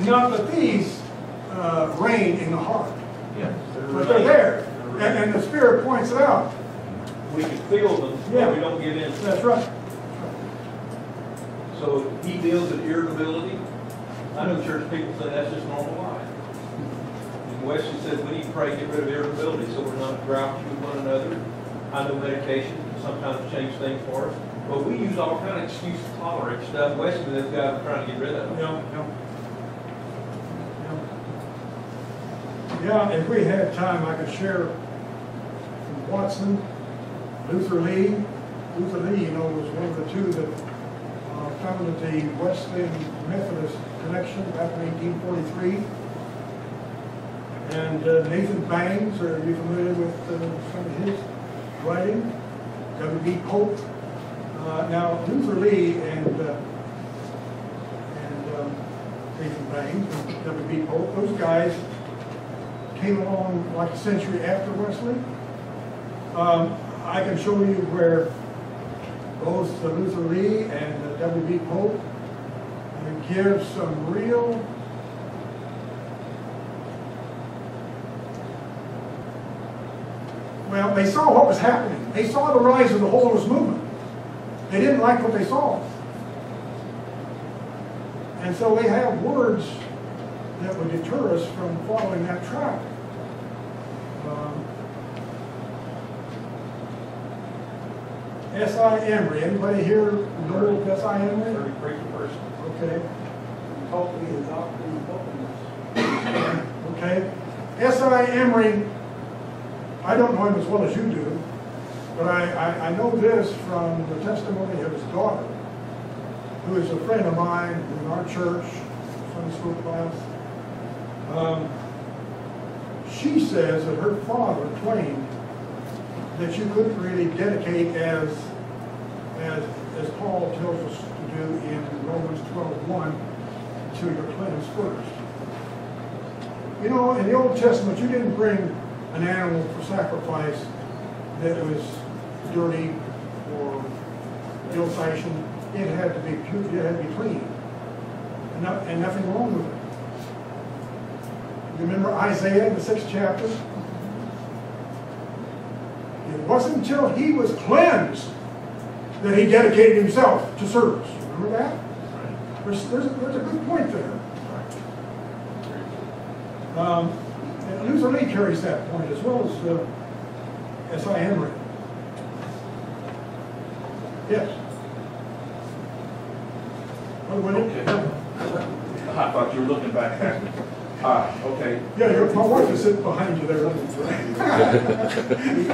Now, but these reign in the heart. Yes. But they're there. And the Spirit points it out. We can feel them, Yeah. but we don't get in. That's right. So he deals with irritability. I know church people say that's just normal life. And Wesley said we need to pray, get rid of irritability so we're not grouchy with one another. I know medication can sometimes change things for us. But we use all kind of excuses to tolerate stuff. Wesley and those guys are trying to get rid of it. Yeah, if we had time, I could share from Watson, Luther Lee. Luther Lee, you know, was one of the two that founded the Wesleyan Methodist connection back in 1843. And Nathan Bangs, are you familiar with some of his writing? W.B. Pope. Now, Luther Lee and Nathan Bangs and W.B. Pope, those guys came along like a century after Wesley. I can show you where both Luther Lee and W.B. Pope give some real well, they saw what was happening. They saw the rise of the holiness movement. They didn't like what they saw. And so they have words that would deter us from following that track. S.I. Emery. Anybody here know of S.I. Emery? Very preacher person. Okay. Hopefully the doctrine of holiness. Okay. S.I. Emery, I don't know him as well as you do, but I know this from the testimony of his daughter, who is a friend of mine in our church, Sunday school class. She says that her father claimed that you couldn't really dedicate as Paul tells us to do in Romans 12:1 until you're cleansed first. You know, in the Old Testament, you didn't bring an animal for sacrifice that was dirty or ill-fashioned. It had to be pure, it had to be clean, and nothing wrong with it. You remember Isaiah in the 6th chapter? It wasn't until he was cleansed that he dedicated himself to service. Remember that? There's a good point there. And Luther Lee carries that point as well as S.I. Emery. Yes. Okay. I thought you were looking back at me. Okay. Yeah, my wife is sitting behind you there.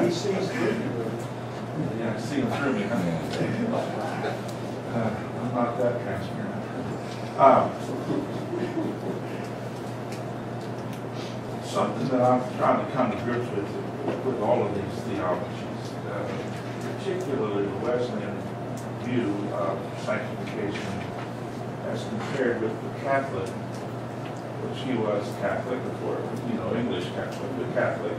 He sees through you. Yeah, see him through me, huh? I'm not that transparent. Something that I'm trying to come to grips with all of these theologies, particularly the Wesleyan view of sanctification as compared with the Catholic, which he was Catholic before, English Catholic, but Catholic,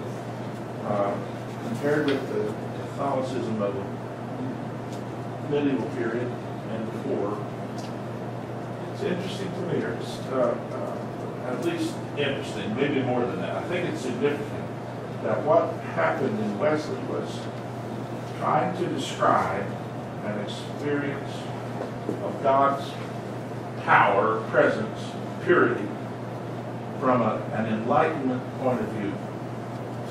compared with the Catholicism of the medieval period and before. It's interesting to me, or at least interesting, maybe more than that. I think it's significant that what happened in Wesley was trying to describe an experience of God's power, presence, purity, from an Enlightenment point of view,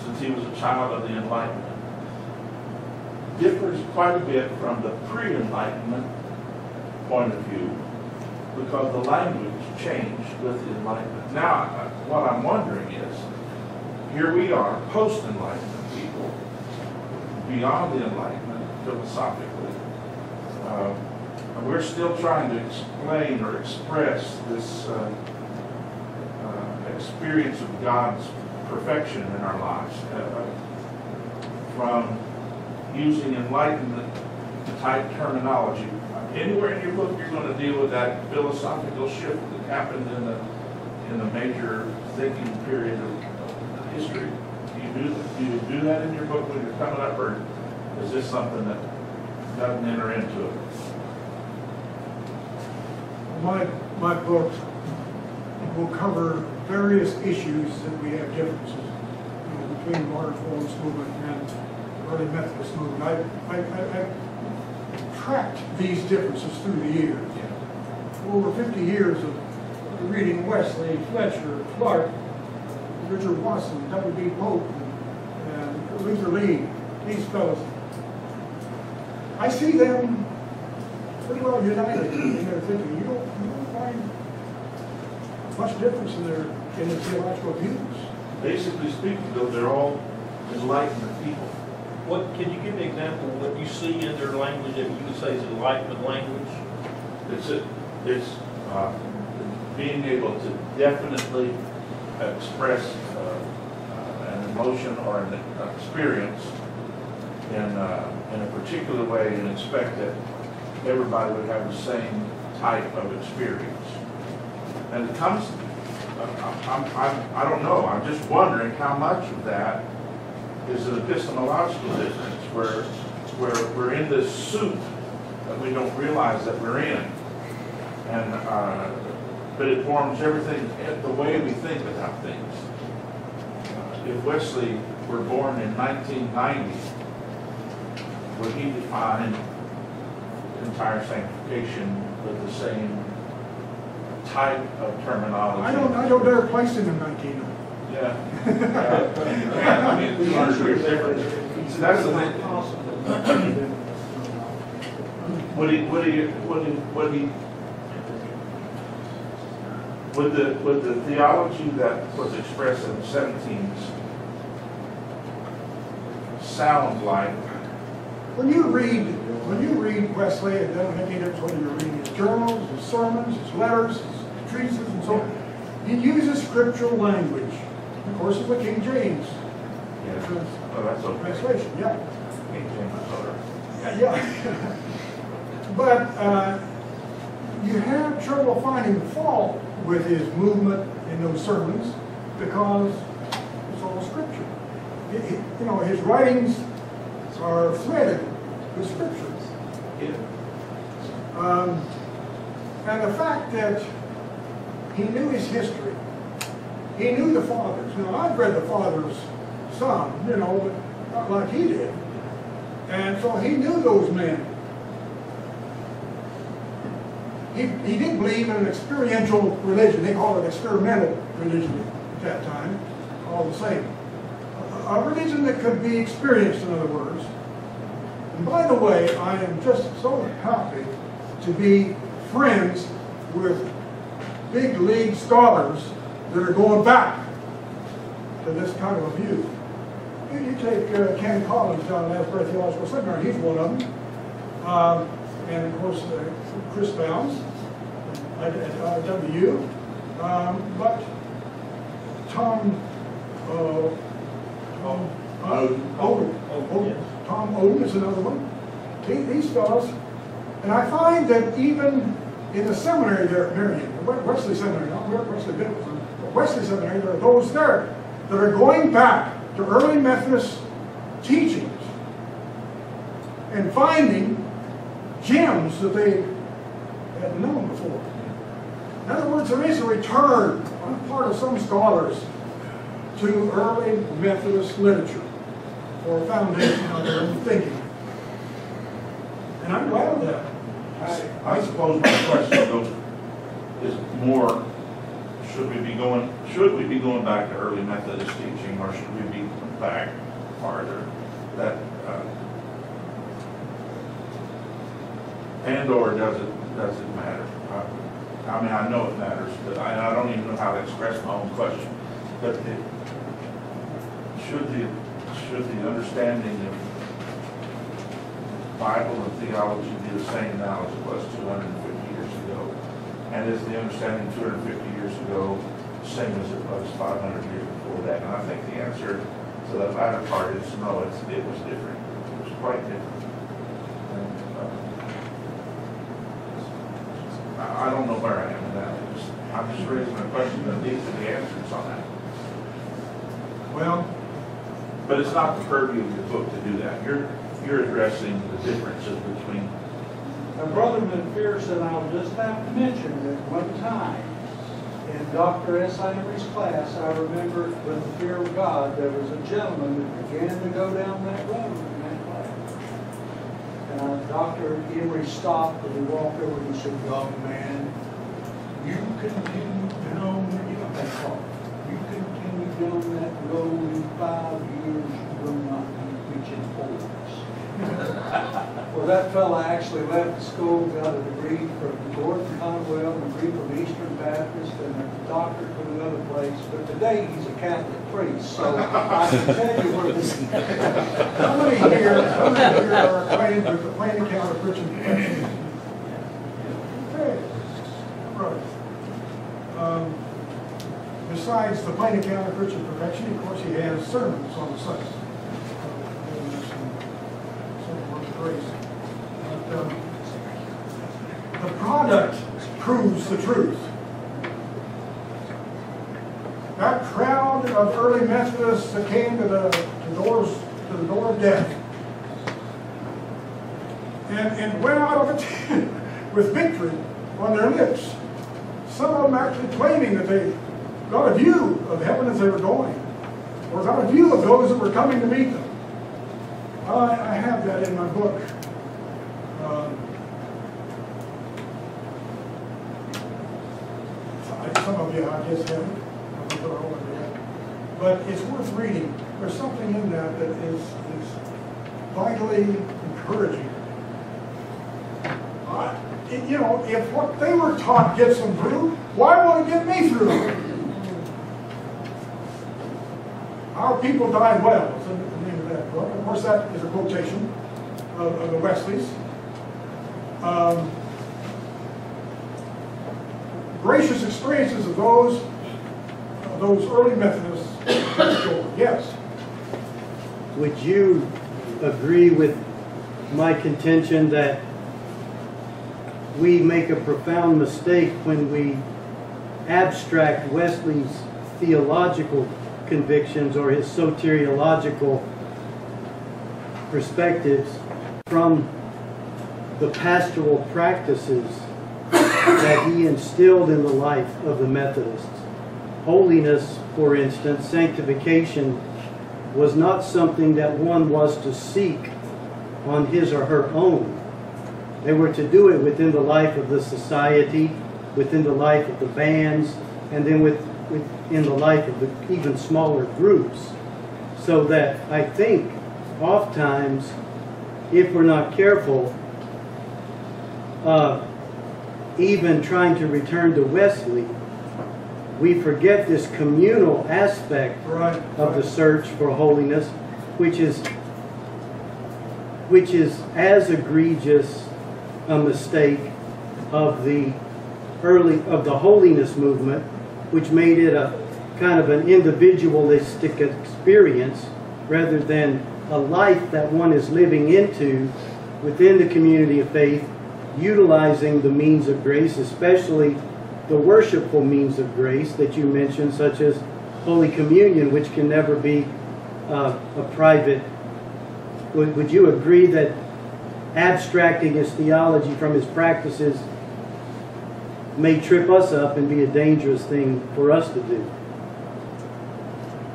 since he was a child of the Enlightenment, differs quite a bit from the pre-Enlightenment point of view, because the language changed with the Enlightenment. Now, what I'm wondering is, here we are, post-Enlightenment people, beyond the Enlightenment philosophically, and we're still trying to explain or express this experience of God's perfection in our lives from using Enlightenment type terminology. Anywhere in your book you're going to deal with that philosophical shift that happened in the major thinking period of history. Do you do that in your book when you're coming up, or is this something that doesn't enter into it? My book will cover various issues that we have differences, you know, between the modern Reformist movement and the Early Methodist movement. I tracked these differences through the years. Over 50 years of reading Wesley, Fletcher, Clark, Richard Watson, W.B. Pope, and Luther Lee, these fellows. I see them pretty well united in their thinking. You don't find much difference in their theological views. Basically speaking, though, they're all enlightened people. What, can you give me an example of what you see in their language that you would say is enlightenment language? It's being able to definitely express an emotion or an experience in a particular way and expect that everybody would have the same type of experience. And it comes, I don't know, I'm just wondering how much of that is an epistemological difference where we're in this soup that we don't realize that we're in. And, but it forms everything, the way we think about things. If Wesley were born in 1990, would he define entire sanctification with the same type of terminology? I don't dare place him in 1990. Yeah. I mean, 200 years different. So that's the thing. Would the theology that was expressed in the 17s sound like? When you read Wesley, it doesn't make any difference whether you're reading his journals, his sermons, his letters, his treatises, and so on. He uses scriptural language. Of course, it's the King James. Yeah. Oh, that's okay. Translation, yeah. King James, all right. Yeah. But you have trouble finding fault with his movement in those sermons because it's all scripture. You know, his writings are threaded with scripture. Yeah. And the fact that he knew his history, he knew the fathers. Now, I've read the fathers some, you know, but not like he did. And so he knew those men. He didn't believe in an experiential religion. They call it experimental religion at that time, all the same. A religion that could be experienced, in other words. And by the way, I am just so happy to be friends with big league scholars that are going back to this kind of a view. You take Ken Collins down at Asbury Theological Seminary, he's one of them. And of course, Chris Bounds at W. But Tom Oden is another one. These fellows. And I find that even in the seminary there at Marion, Wesley Seminary, not Wesley Biblical, but Wesley Seminary, there are those there that are going back to early Methodist teachings and finding gems that they had known before. In other words, there is a return on the part of some scholars to early Methodist literature for a foundation of their own thinking. And I'm glad of that. I suppose my question though is more, should we be going back to early Methodist teaching, or should we be back farther? That and or does it matter? I mean, I know it matters, but I don't even know how to express my own question. But should the understanding of Bible and theology be the same now as it was 250 years ago? And is the understanding 250 years ago the same as it was 500 years before that? And I think the answer to that latter part is no, it was different. It was quite different. And, I don't know where I am in that. I'm just raising a question that needs to be answered on that. Well, but it's not the purview of your book to do that. You're addressing the differences between. Now, Brother McPherson, I'll just have to mention that one time In Dr. S. Amory's class, I remember with the fear of God, there was a gentleman that began to go down that road in that class. And Dr. Emery stopped and he walked over and he said, young man, you continue down, you know that part. You continue down that road in 5 years, you will not be reaching holiness. Well, that fella actually left school, got a degree from Gordon Conwell, a degree from Eastern Baptist, and a doctorate from another place. But today he's a Catholic priest, so I can tell you where this is. How many here are acquainted with the plain account of Christian perfection? Okay, right. Besides the plain account of Christian perfection, of course, he has sermons on the subject. But, the product proves the truth. That crowd of early Methodists that came to the door of death and went out of it with victory on their lips. Some of them actually claiming that they got a view of heaven as they were going, or got a view of those that were coming to meet them. I have that in my book. Some of you, I guess, haven't. But it's worth reading. There's something in that that is vitally encouraging. You know, if what they were taught gets them through, why won't it get me through? Our people died well. That's the name of that book. Of course, that is a quotation of the Wesleys. Gracious experiences of those early Methodists. Yes. Would you agree with my contention that we make a profound mistake when we abstract Wesley's theological convictions or his soteriological perspectives from the pastoral practices that he instilled in the life of the Methodists? Holiness, for instance, sanctification, was not something that one was to seek on his or her own. They were to do it within the life of the society, within the life of the bands, and then within the life of the even smaller groups. So that I think oftentimes, if we're not careful, even trying to return to Wesley, we forget this communal aspect of the search for holiness, which is as egregious a mistake of the holiness movement, which made it a kind of an individualistic experience rather than a life that one is living into within the community of faith, utilizing the means of grace, especially the worshipful means of grace that you mentioned, such as Holy Communion, which can never be a private. Would you agree that abstracting his theology from his practices may trip us up and be a dangerous thing for us to do?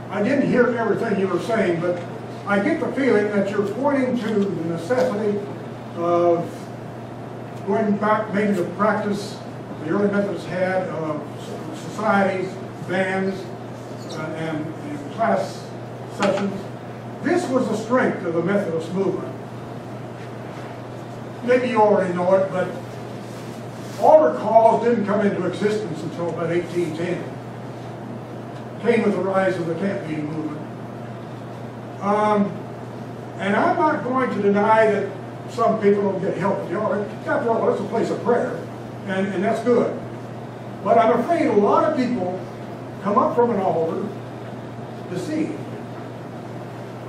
I didn't hear everything you were saying, but I get the feeling that you're pointing to the necessity of going back maybe to practice the early Methodists had of societies, bands, and class sessions. This was the strength of the Methodist movement. Maybe you already know it, but altar calls didn't come into existence until about 1810. Came with the rise of the tent meeting movement. And I'm not going to deny that some people don't get help at the altar. After all, it's a place of prayer, and that's good. But I'm afraid a lot of people come up from an altar deceived.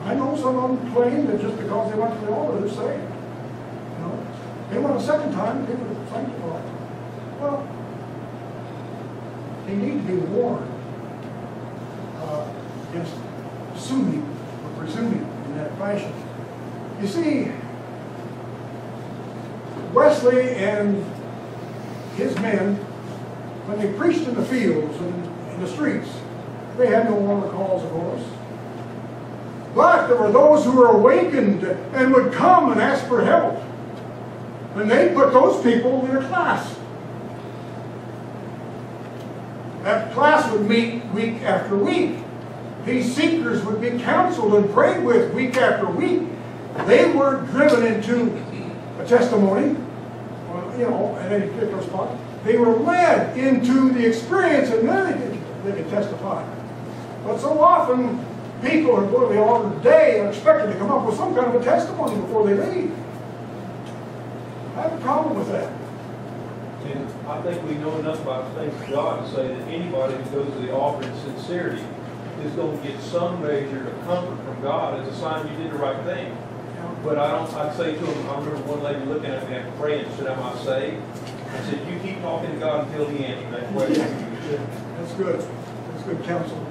I know some of them claim that just because they went to the altar, they're saved. You know, they went a second time, they were sanctified. Well, they need to be warned against assuming or presuming in that fashion. You see, Wesley and his men, when they preached in the fields and in the streets. They had no altar calls, of course. But there were those who were awakened and would come and ask for help. And they put those people in a class. That class would meet week after week. These seekers would be counseled and prayed with week after week. They weren't driven into a testimony, at any particular spot. They were led into the experience, and then they could testify. But so often, people who go to the altar today are expected to come up with some kind of a testimony before they leave. I have a problem with that. And I think we know enough about the things of God to say that anybody who goes to the altar in sincerity is going to get some measure of comfort from God as a sign you did the right thing. But I'd say to them, I remember one lady looking at me after praying and said, "Am I saved?" I said, "You keep talking to God until He answers that question." That's good. That's good counsel.